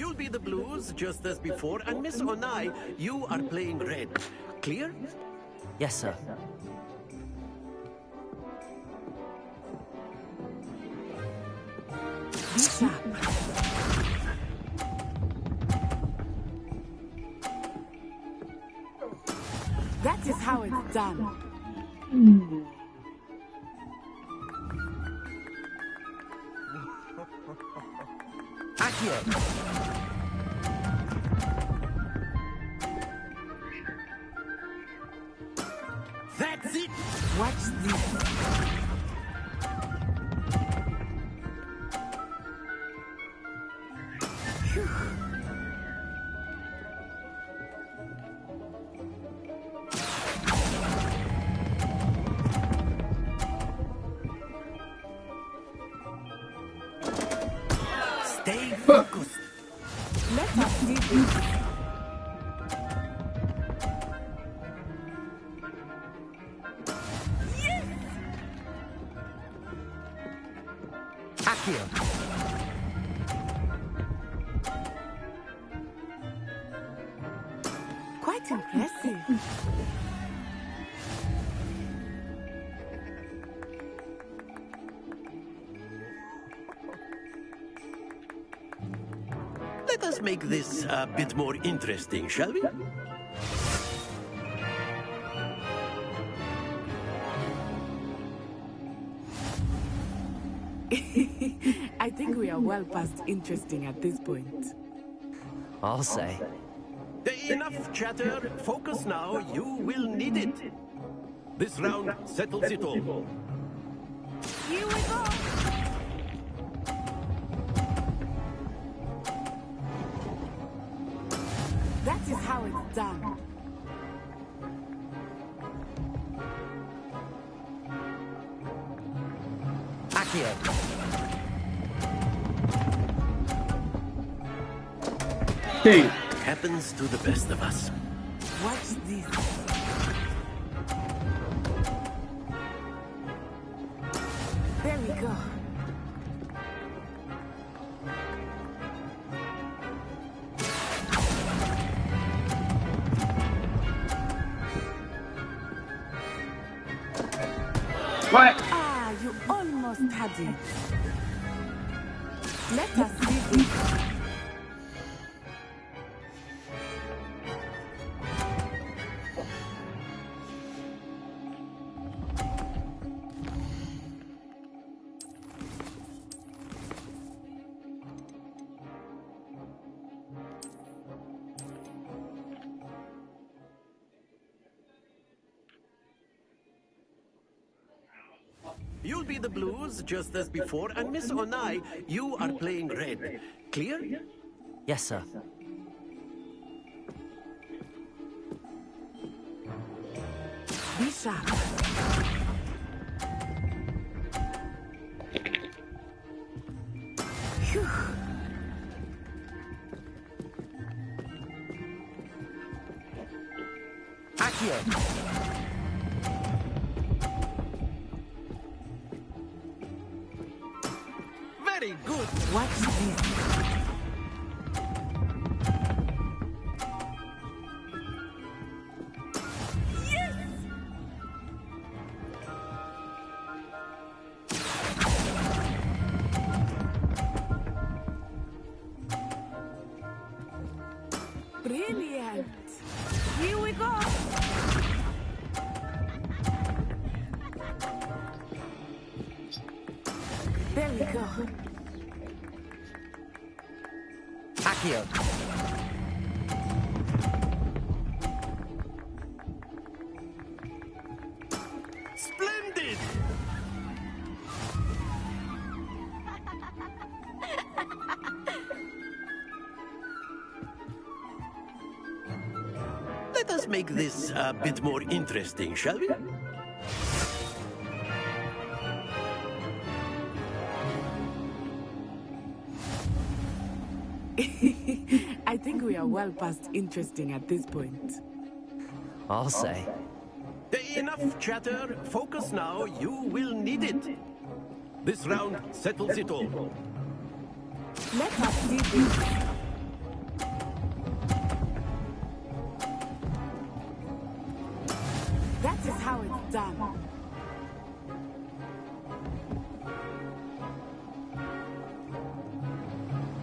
You'll be the blues, just as before, and Miss Onai, you are playing red. Clear? Yes, sir. Be sharp. That is how it's done. Accio. That's it! Watch this. Stay focused. Let us see this. Accio. Quite impressive. Let us make this a bit more interesting, shall we? I think we are well past interesting at this point. I'll say. Enough chatter. Focus now. You will need it. This round settles it all. Here we go. That is how it's done. Accio. Hey, Happens to the best of us. Watch this. There we go. what? Ah, you almost had it. Let us see this. You'll be the blues, just as before, and Miss Onai, you are playing red. Clear? Yes, sir. Be sharp. Phew. Accio. Very good. Watch this. Brilliant. Here we go. There we go. Accio. Splendid! Let us make this a bit more interesting, shall we? I think we are well past interesting at this point. I'll say. Enough chatter. Focus now. You will need it. This round settles it all. Let us see this. how it's done.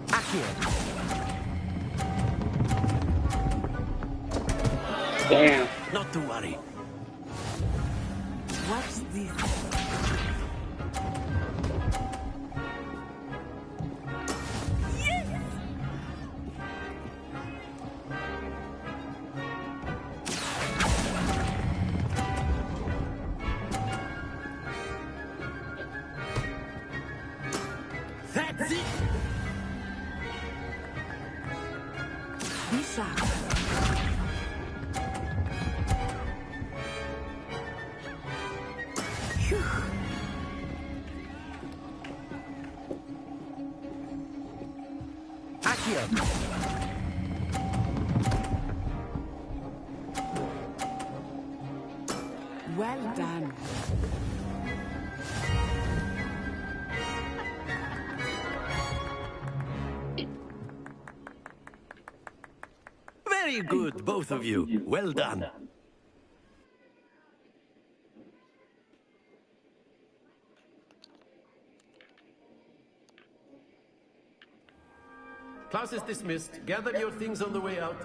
Accio. Damn. Not to worry. Watch this. That's it! Be sharp. Phew. Accio. Well done. Very good, both of you. Well done. Class is dismissed. Gather your things on the way out.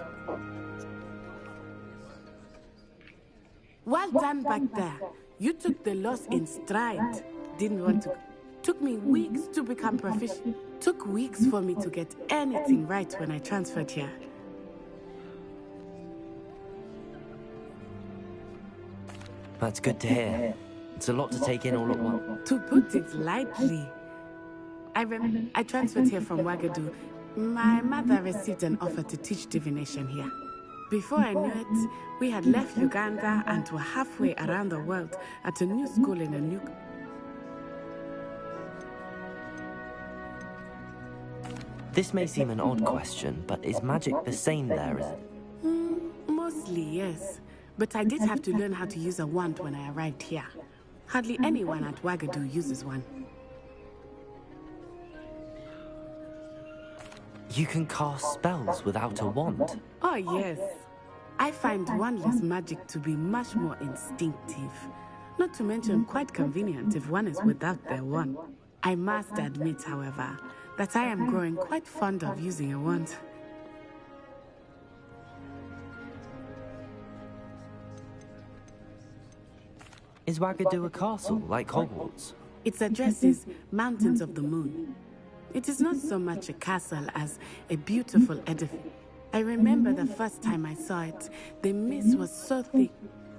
Well done back there. You took the loss in stride. Didn't want to. Took me weeks to become proficient. Took weeks for me to get anything right when I transferred here. That's good to hear. It's a lot to take in all at once. To put it lightly, I transferred here from Wagadu. My mother received an offer to teach divination here. Before I knew it, we had left Uganda and were halfway around the world at a new school in a new... This may seem an odd question, but is magic the same there, is it? Mostly, yes. But I did have to learn how to use a wand when I arrived here. Hardly anyone at Wagadu uses one. You can cast spells without a wand. Oh, yes. I find wandless magic to be much more instinctive. Not to mention quite convenient if one is without their wand. I must admit, however, that I am growing quite fond of using a wand. Is Wagadu a castle, like Hogwarts? Its address is Mountains of the Moon. It is not so much a castle as a beautiful edifice. I remember the first time I saw it, the mist was so thick,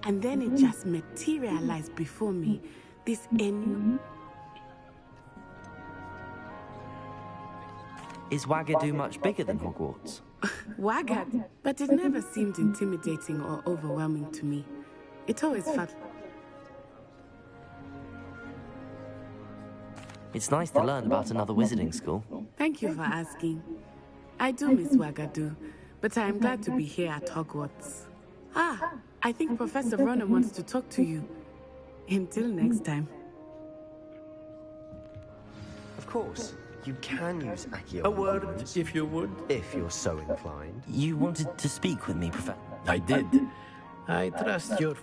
and then it just materialized before me. This Is Wagadu much bigger than Hogwarts? Wagad, but it never seemed intimidating or overwhelming to me. It always felt... It's nice to learn about another wizarding school. Thank you for asking. I do miss Wagadu, but I am glad to be here at Hogwarts. Ah, I think Professor Ronan wants to talk to you. Until next time. Of course, you can use Accio. A word, if you would. If you're so inclined. You wanted to speak with me, Professor? I did. I trust your...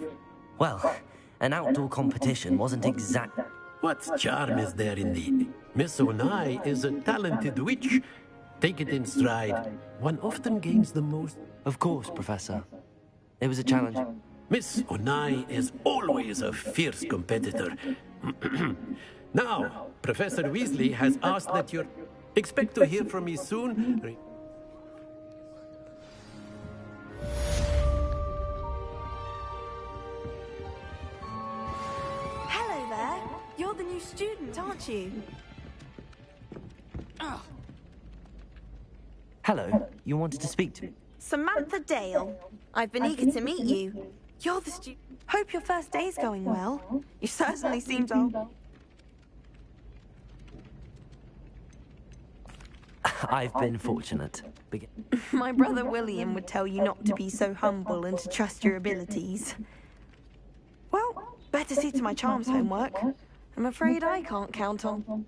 Well, an outdoor competition wasn't exact... What charm is there in the... Miss Onai is a talented witch. Take it in stride. One often gains the most... Of course, Professor. It was a challenge. Miss Onai is always a fierce competitor. Now, Professor Weasley has asked that you expect to hear from me soon. Hello there. You're the new student, aren't you? Hello, you wanted to speak to me? Samantha Dale. I've been eager to meet you. You're the student. Hope your first day's going well. You certainly seem to... I've been fortunate. My brother William would tell you not to be so humble and to trust your abilities. Well, better see to my charms homework. I'm afraid I can't count on...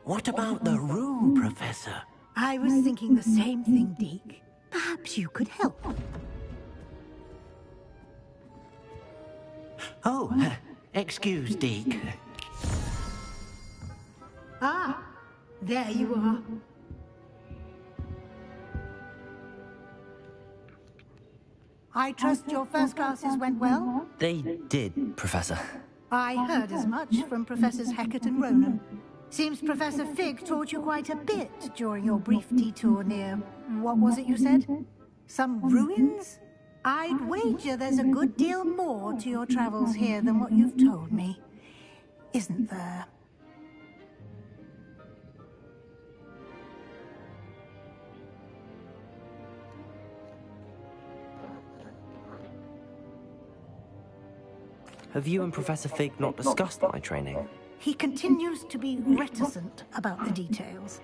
What about the room, Professor? I was thinking the same thing, Deke. Perhaps you could help. Oh, excuse, Deke. Ah, there you are. I trust your first classes went well? They did, Professor. I heard as much from Professors Hecat and Ronan. Seems Professor Fig taught you quite a bit during your brief detour near... what was it you said? Some ruins? I'd wager there's a good deal more to your travels here than what you've told me. Isn't there? Have you and Professor Fig not discussed my training? He continues to be reticent about the details,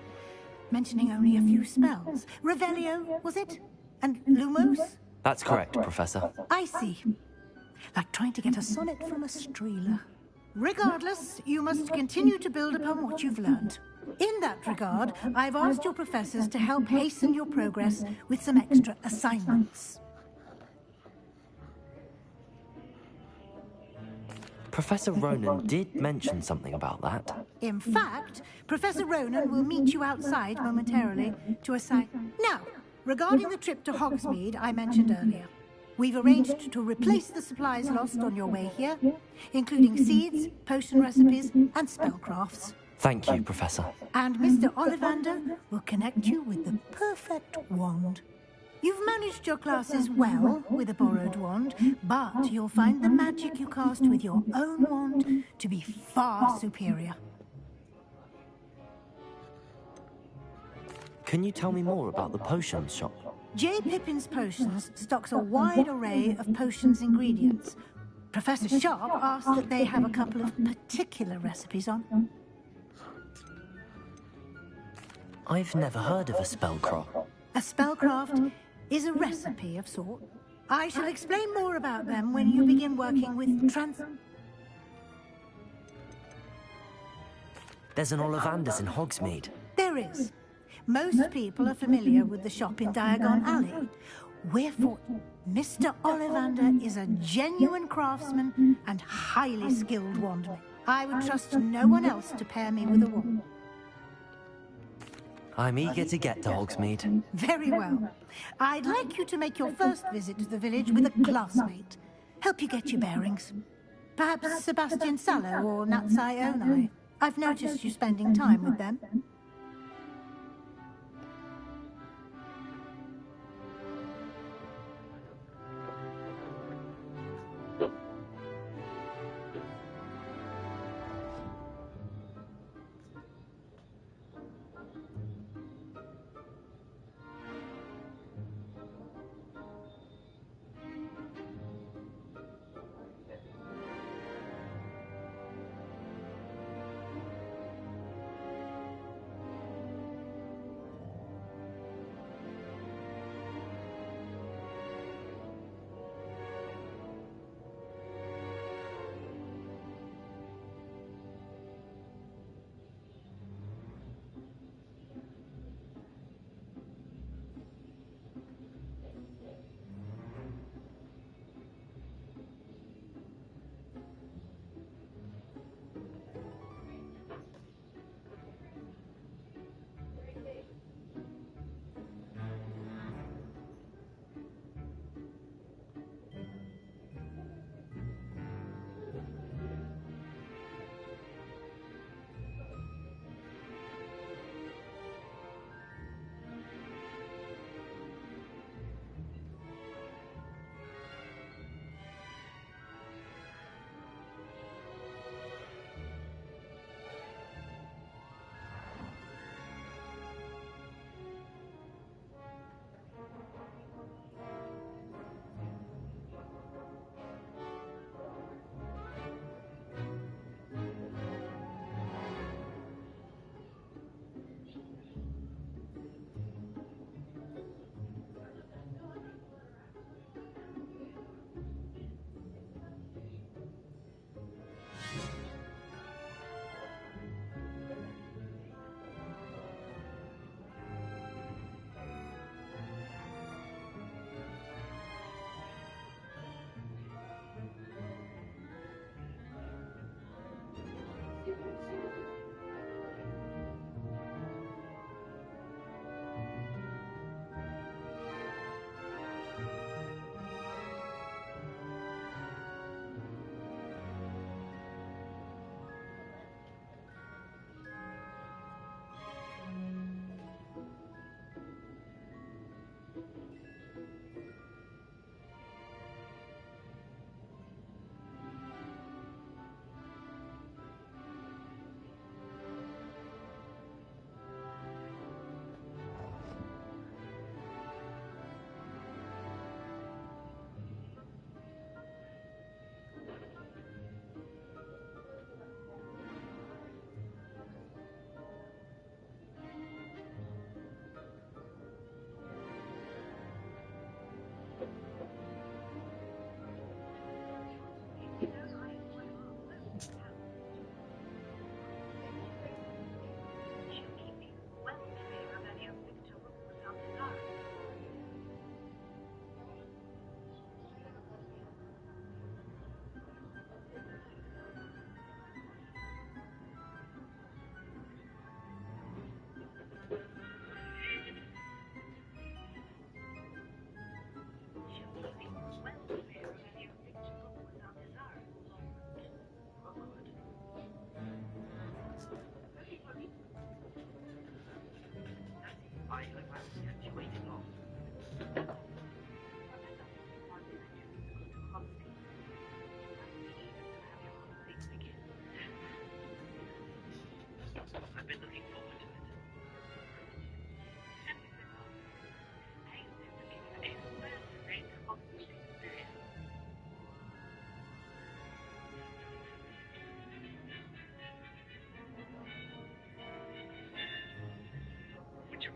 mentioning only a few spells. Revelio, was it? And Lumos? That's correct, Professor. I see. Like trying to get a sonnet from a streeler. Regardless, you must continue to build upon what you've learned. In that regard, I've asked your professors to help hasten your progress with some extra assignments. Professor Ronan did mention something about that. In fact, Professor Ronan will meet you outside momentarily to assign... Now, regarding the trip to Hogsmeade I mentioned earlier, we've arranged to replace the supplies lost on your way here, including seeds, potion recipes, and spellcrafts. Thank you, Professor. And Mr. Ollivander will connect you with the perfect wand. You've managed your classes well with a borrowed wand, but you'll find the magic you cast with your own wand to be far superior. Can you tell me more about the potions shop? J. Pippin's Potions stocks a wide array of potions ingredients. Professor Sharp asked that they have a couple of particular recipes on. I've never heard of a spellcraft. A spellcraft is a recipe of sort. I shall explain more about them when you begin working with There's an Ollivander's in Hogsmeade. There is. Most people are familiar with the shop in Diagon Alley. Wherefore, Mr. Ollivander is a genuine craftsman and highly skilled wandman. I would trust no one else to pair me with a wand. I'm eager to get to Hogsmeade. Very well. I'd like you to make your first visit to the village with a classmate. Help you get your bearings. Perhaps Sebastian Sallow or Natsai Onai. I've noticed you spending time with them.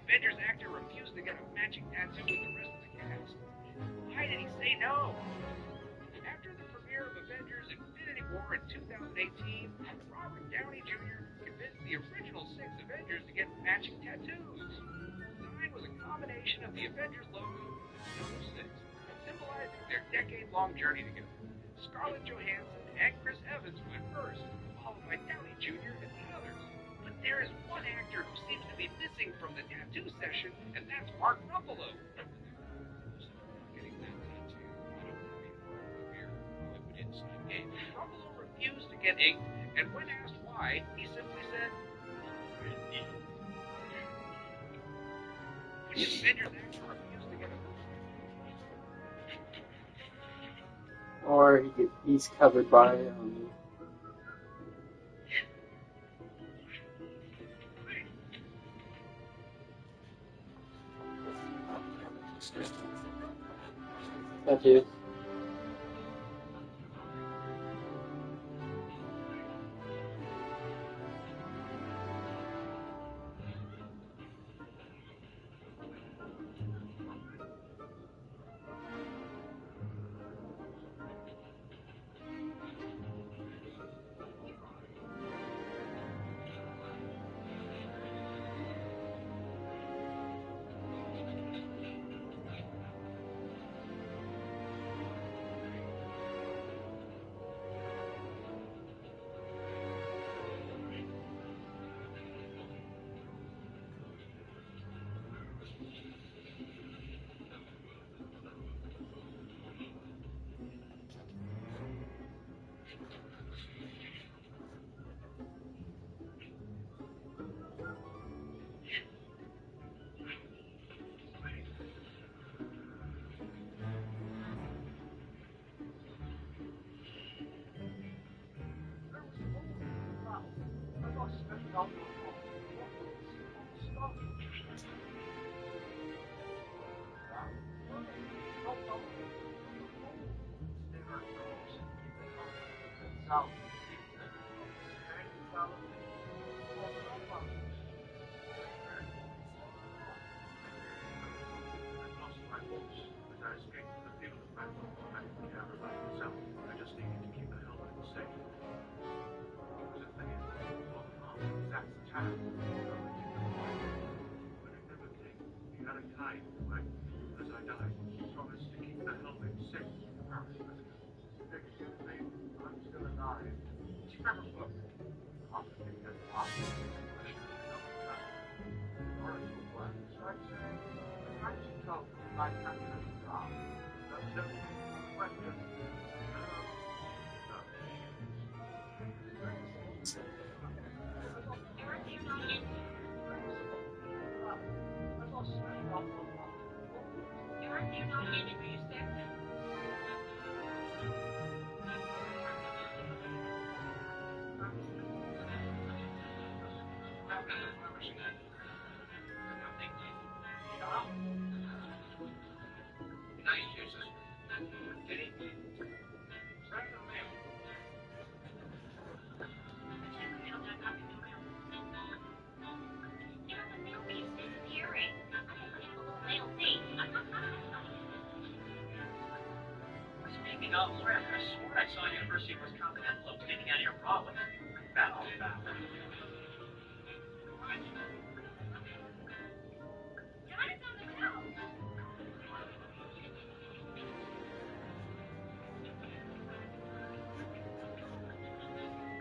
Avengers actor refused to get a matching tattoo with the rest of the cast. Why did he say no? After the premiere of Avengers Infinity War in 2018, Robert Downey Jr. convinced the original 6 Avengers to get matching tattoos. The design was a combination of the Avengers logo and the number 6, symbolizing their decade-long journey together. Scarlett Johansson and Chris Evans went first, followed by Downey Jr. and the others. But there is one actor who seems to be missing from the tattoo session, and that's Mark Ruffalo. Ruffalo refused to get inked, and when asked why, he simply said, which Avengers actor refused to get a Or he's covered by tattoos.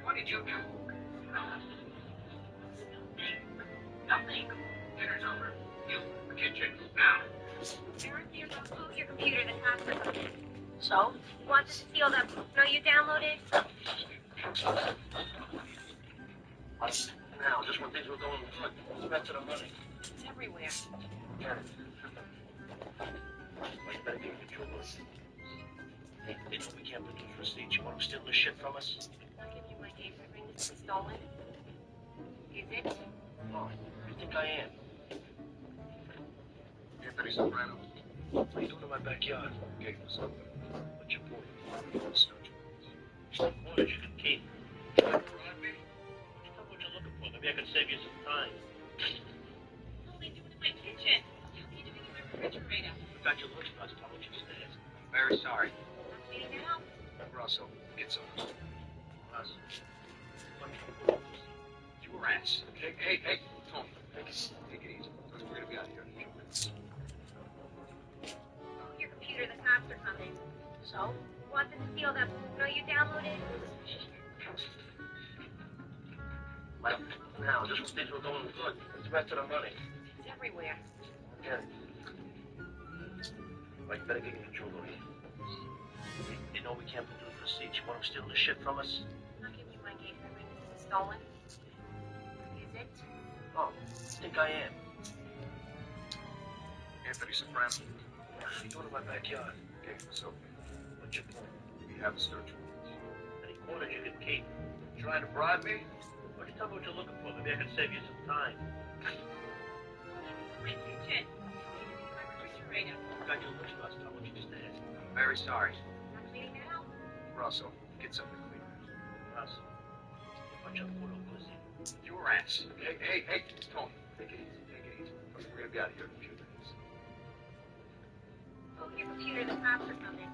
What did you do? Nothing. Dinner's over. You, kitchen, now. Eric, you're going to boot your computer the password. So? You want to see all that no you downloaded? What's now? Just when things were going good. What's back to the money? It's everywhere. Wait, better give the jewelers. Hey, they know we can't produce receipts. You want them stealing the shit from us? I'll give you my engagement ring that's been stolen. Is it? Oh, you think I am? Anthony Soprano. What are you doing in my backyard? Gave us something. What's your point? What did you keep? Tell me what you're looking for. Maybe I can save you some time. What are they doing in my Got your lunchbox. Tell what you said. I'm very sorry. See now? Russell, get some. Russell. Your ass. Hey, Tony. Take it easy. We're gonna be out of here in a few minutes. Your computer, the cops are coming. So? Wanted to steal that you downloaded? Well, now, just when things were going good, what's the rest of the money? It's everywhere. Yeah. Well, you better get your jewelry. You know we can't produce receipts. You want them stealing the shit from us? I'll give you my gate ring. Is it stolen? Is it? Oh, I think I am. Anthony Soprano. What are you doing in my backyard? Okay, so What's your point? we have a search warrant. Any quarters you can keep. Trying to bribe me? Why don't you tell me what you're looking for? Maybe I can save you some time. Wait, Ted. My refrigerator. Got your lunchbox. Tell what you said. I'm very sorry. I'm cleaning now. Russell, get something clean. Russ, bunch of photo pussy. Your ass. Hey, Tony. Take it easy. We're gonna be out of here in a few minutes. Your computer, the cops are coming.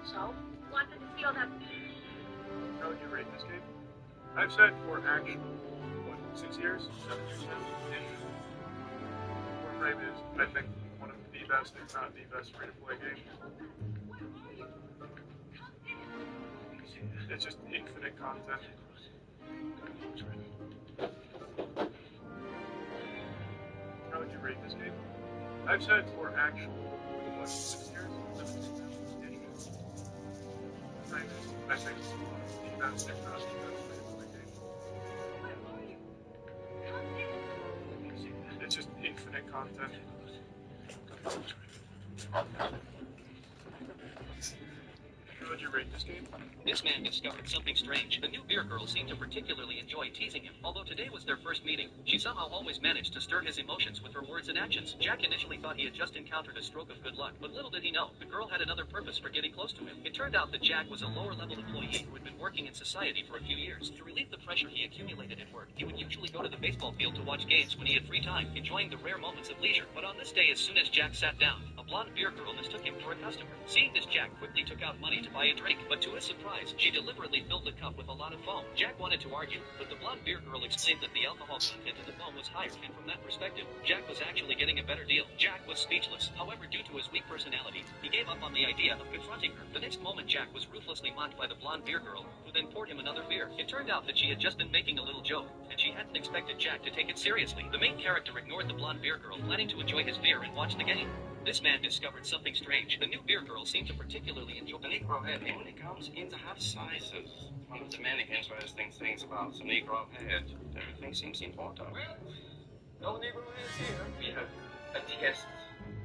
So? Wanted to steal that. How would you rate this game? I've said for actual, 6 years? 7 years now? Warframe is, I think, one of the best, if not the best, free-to-play game. It's just infinite content. How would you rate this game? I've said for actual, 6 years? 7 years now? Warframe is, I think, one of the best, if not the best, free-to-play game. It's just infinite content. How would you rate this game? This man discovered something strange. The new beer girl seemed to particularly enjoy teasing him. Although today was their first meeting, she somehow always managed to stir his emotions with her words and actions. Jack initially thought he had just encountered a stroke of good luck, but little did he know, the girl had another purpose for getting close to him. It turned out that Jack was a lower-level employee who had been working in society for a few years. To relieve the pressure he accumulated at work, he would usually go to the baseball field to watch games when he had free time, enjoying the rare moments of leisure. But on this day, as soon as Jack sat down, a blonde beer girl mistook him for a customer. Seeing this, Jack quickly took out money to buy a drink, but to his surprise, she deliberately filled the cup with a lot of foam. Jack wanted to argue, but the blonde beer girl explained that the alcohol content in the foam was higher, and from that perspective, Jack was actually getting a better deal. Jack was speechless. However, due to his weak personality, he gave up on the idea of confronting her. The next moment, Jack was ruthlessly mocked by the blonde beer girl, who then poured him another beer. It turned out that she had just been making a little joke, and she hadn't expected Jack to take it seriously. The main character ignored the blonde beer girl, planning to enjoy his beer and watch the game. This man discovered something strange. The new beer girl seemed to particularly enjoy the Negro head. It only comes in the half sizes. One of the many interesting things about the Negro head. Everything seems important. Well, no Negro heads here. We have a test,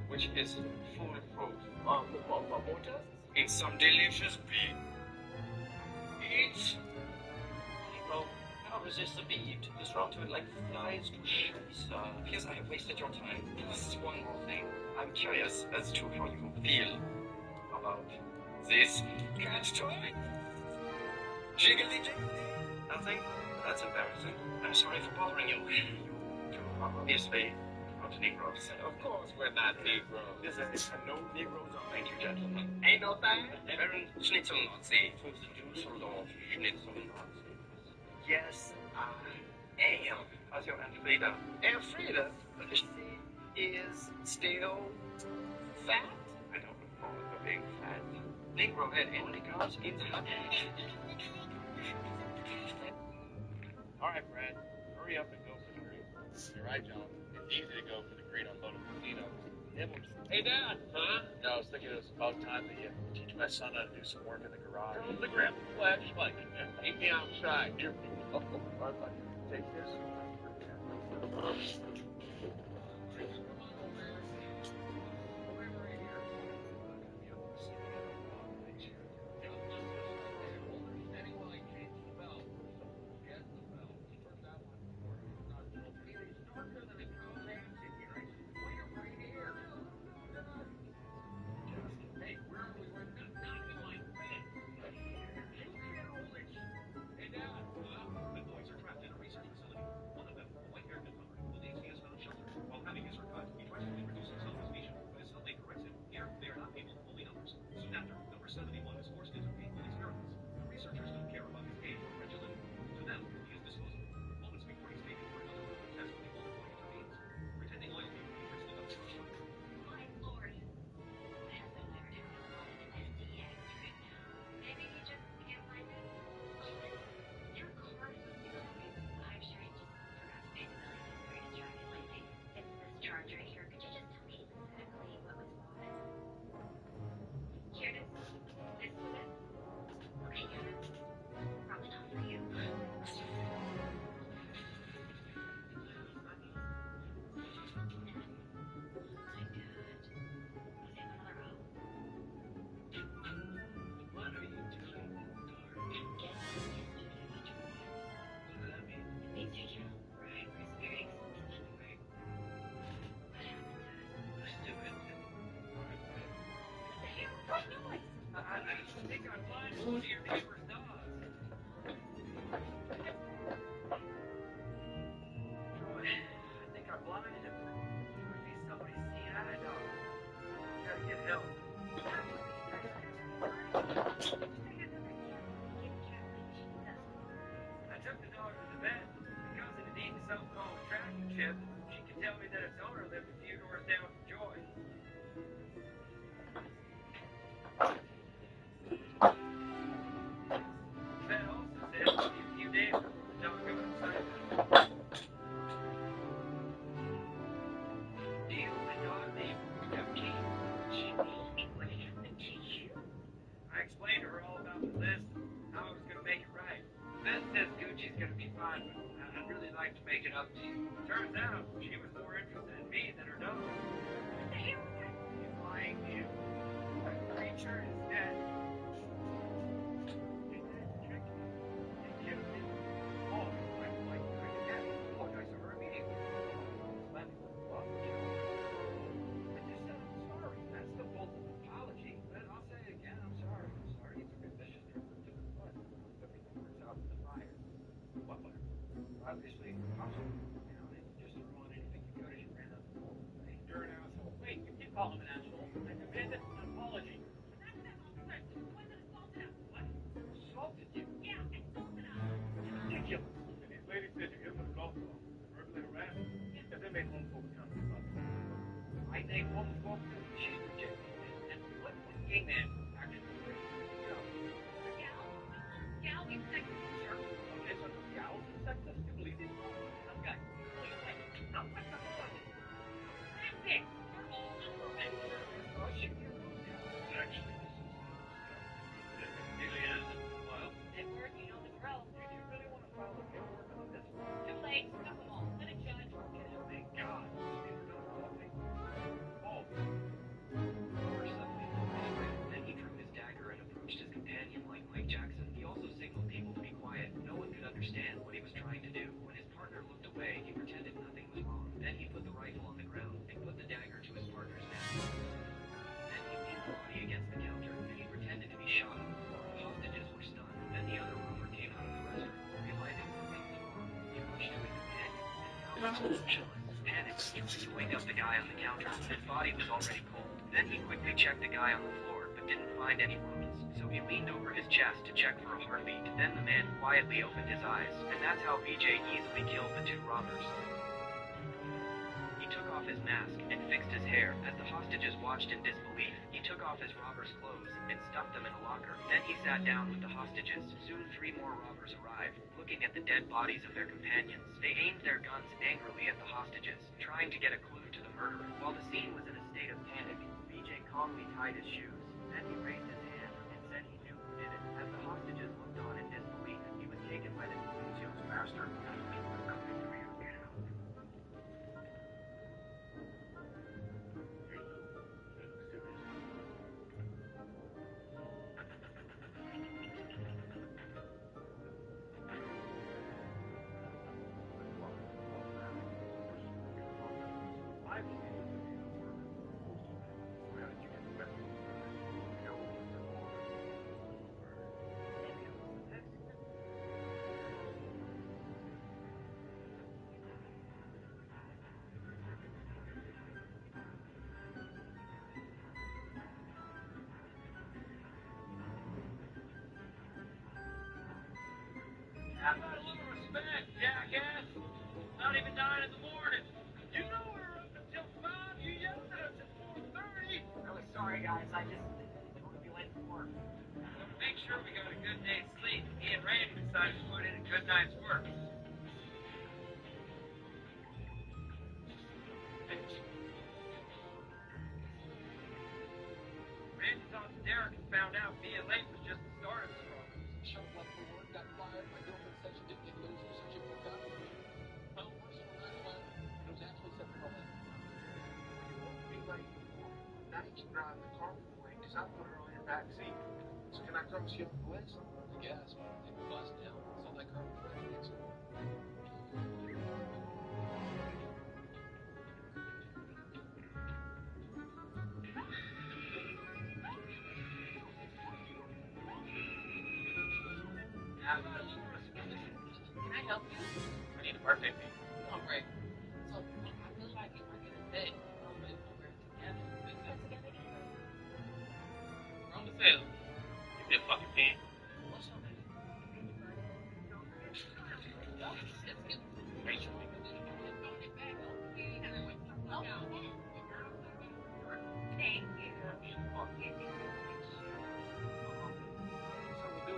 which is foolproof. What more tests? It's some delicious beef. Eat. Negro, how resist the beef? Just run to it like flies to shoes. Yes, I have wasted your time. Plus, one more thing. I'm curious as to how you feel about this cat toy. Jiggly jiggly. Nothing? That's embarrassing. I'm sorry for bothering you. You are obviously not Negroes. Of course we're not Negroes. There's no Negroes on. Thank you, gentlemen. Ain't no thing. Baron Schnitzel Nazi. To the Dusseldorf Schnitzel Nazi. Yes, I am. How's your Aunt Frida? Aunt Frida? She is still fat? I don't recall her being fat. Negro head only comes in the hot. All right, Brad, hurry up and go for the green. You're right, John. It's easy to go for the green on both casinos. Nibbles. Hey, Dad. Huh? No, I was thinking it was about time that you teach my son how to do some work in the garage. The grab the flashlight. Meet me outside. Here we go. Bye-bye. Take this. One of your neighbor's dogs. Troy, I think I blinded him. Must be somebody's seeing-eye dog. Gotta get help. I took the dog to the vet because it needs something called a tracking chip. She could tell me that its owner lived a few doors down from Joy. The vet also said it would be a few days before the dog got inside the deal the dog named Gucci. What happened to you? I explained to her all about the list and how I was going to make it right. Vet says Gucci's going to be fine, but I'd really like to make it up to you. Turns out she was more interested in me than her dog. What the hell was that? He's lying to you. That creature is dead. Oh, I apologize to her immediately. Let me love the show. I just said I'm sorry. That's the ultimate apology. But I'll say it again. I'm sorry. I'm sorry. It's a good vicious trip to the foot. Everything works out in the fire. What fire? Obviously, impossible. You know, they just throw on anything you could as you ran out the door. Hey, you're an asshole. Wait, you can't call him an asshole. I demanded an apology. But that's not all right. You're the one that assaulted us. What? Assaulted you? Yeah, assaulted us. That's ridiculous. And these ladies said you hit them with a golf ball. Verbally harassed them. Yeah, they made homophobic comments about them. I think homophobic she's rejected. And what gay man actually raised you? Gal, you sexist. Sure. Okay, so gals are sexist? You believe these girls? Some guy. No, what the fuck? That's it. You're all unproven. Oh, shit, you're wrong. Actually, this is Julianne. Well, Edward, you know the drill. did you really want to file the paperwork on this one? Too late. Stop them all. Let a judge work it out. Thank God. These are not all things. Oh. Robert suddenly disintegrated. Then he drew his dagger and approached his companion like Mike Jackson. He also signaled people to be quiet. No one could understand what he was trying to do. When his partner looked away, he pretended nothing was wrong. Then he put the rifle on the ground and put the dagger to his partner's neck. Then he leaned the body against the counter and he pretended to be shot on the floor. The hostages were stunned. Then the other robber came out of the restaurant. Realizing something was wrong, he rushed to his companion and now he was motionless. Panicked, he tried to wake up the guy on the counter. His body was already cold. Then he quickly checked the guy on the floor, but didn't find any wounds. So he leaned over his chest to check for a heartbeat. Then the man quietly opened his eyes, and that's how BJ easily killed the two robbers. He took off his mask and fixed his hair. As the hostages watched in disbelief, he took off his robber's clothes and stuffed them in a locker. Then he sat down with the hostages. Soon 3 more robbers arrived, looking at the dead bodies of their companions. They aimed their guns angrily at the hostages, trying to get a clue to the murderer. While the scene was in a state of panic, BJ calmly tied his shoes. Then he raised his hand and said he knew who did it. As the hostages looked on in disbelief, he was taken by the concealed master. Have a little respect, jackass. Not even 9 in the morning. You know we were up until 5. You yelled at us at 4:30. Really sorry, guys. I just didn't want to be late for work. Make sure we got a good day's sleep. Me and Randy decided to put in a good night's work. Randy talked to Derek and found out being late was just the start of his problems. Showed up for work, got fired. My girlfriend said she didn't get losers, so she broke up with me. My own personal 911, it was actually set for 11. You won't be late for work. Now you can drive the car for me because I put her on your back seat. So can I cross you off the list? I guess, but take the bus now. Saw that car before I fix it. Birthday pink. Oh, right. So, I feel like if I get a date, I'll make my wear it together. Make sense? Wrong to sale. Give me a fucking pen. What's your name? Rachel. Something to do.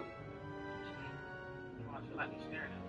I feel like he's staring at me.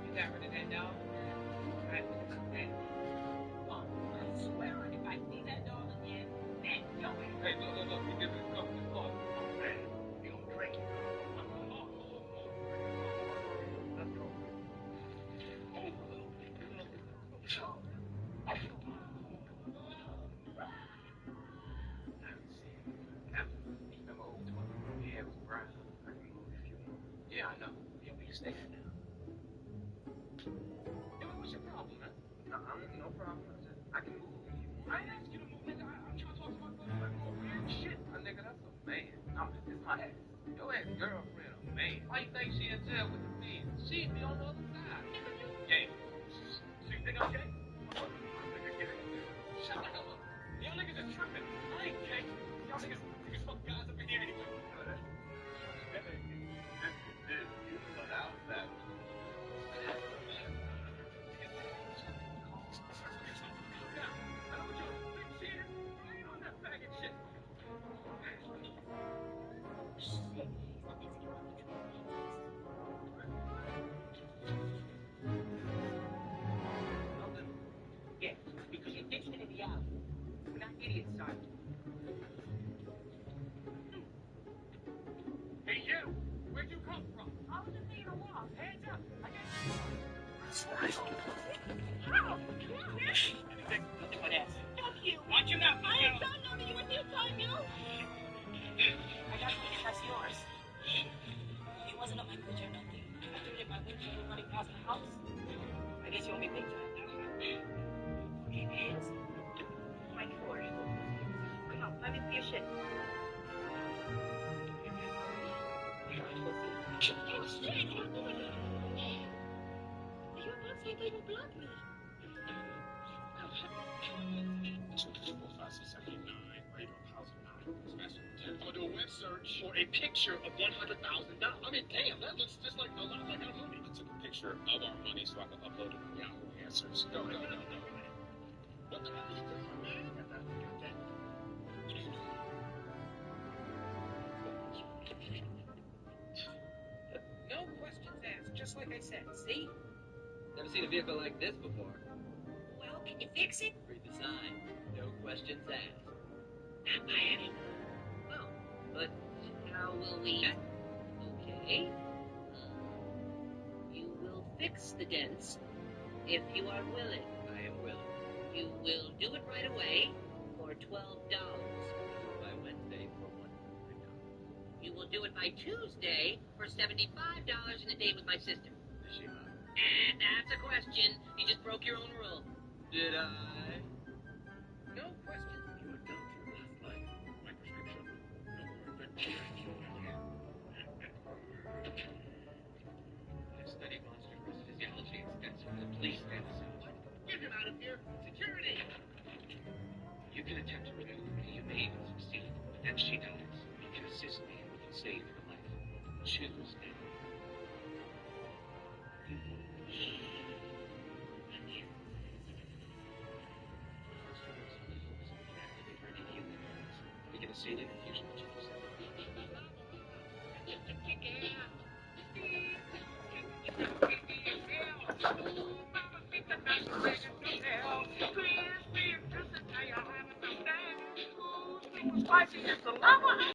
You got rid of that dog? I swear if I see that dog again, then yo. Hey, look, you give me a cup of this water. Hey, you don't drink it. Let's go. Yeah, I know. Yeah, we can stay here now. Yo, what's your problem, man? No problem. I can move if you want. I ain't asked you to move, nigga. I'm trying to talk to my girlfriend over here. Shit, my nigga, that's a man. It's my ex. Your ex-girlfriend, a man. Why you think she in jail with the men? She'd be on the other side. Gay. So you think I'm gay? Shut the hell up. Y'all niggas are tripping. I ain't gay. Y'all niggas fuck guys up in here anyway. You put out that. Yeah, because you ditched it in the alley. We're not idiots, son. Hey, you! Where'd you come from? I was just taking a walk. Hands up. I got Anything? nothing but ass. Fuck you. Watch your mouth, I ain't done nothing. You with your time, you? I got something that's yours. It wasn't on my bridge or nothing. I threw it in my window running past the house. I guess you want me big time now, huh? Okay, hands. My floor. Come on, let me see your shit. Oh, shit! You about to say they will block me. 4, do a web search for a picture of $100,000. I mean, damn, that looks just like a lot like our money. I took a picture of our money so I could upload it on Yahoo Answers. Go. What the hell are you doing, man? No questions asked, just like I said. See? Never seen a vehicle like this before. Well, can you fix it? Read the sign. No questions asked. Not bad. Well, but how will we... Okay. You will fix the dents if you are willing. I am willing. You will do it right away for $12. By Wednesday for $100. You will do it by Tuesday for $75 in a day with my sister. Is she hot? And that's a question. You just broke your own rule. Did I? No questions. You are down to your last life. My prescription. No more infection. I've studied monster physiology extensively. Please stand aside. Get him out of here. Security! You can attempt to remove me. You may even succeed. But then she dies. You can assist me and we can save her life. Choose now. We get a saline infusion of juice. why she is the lover.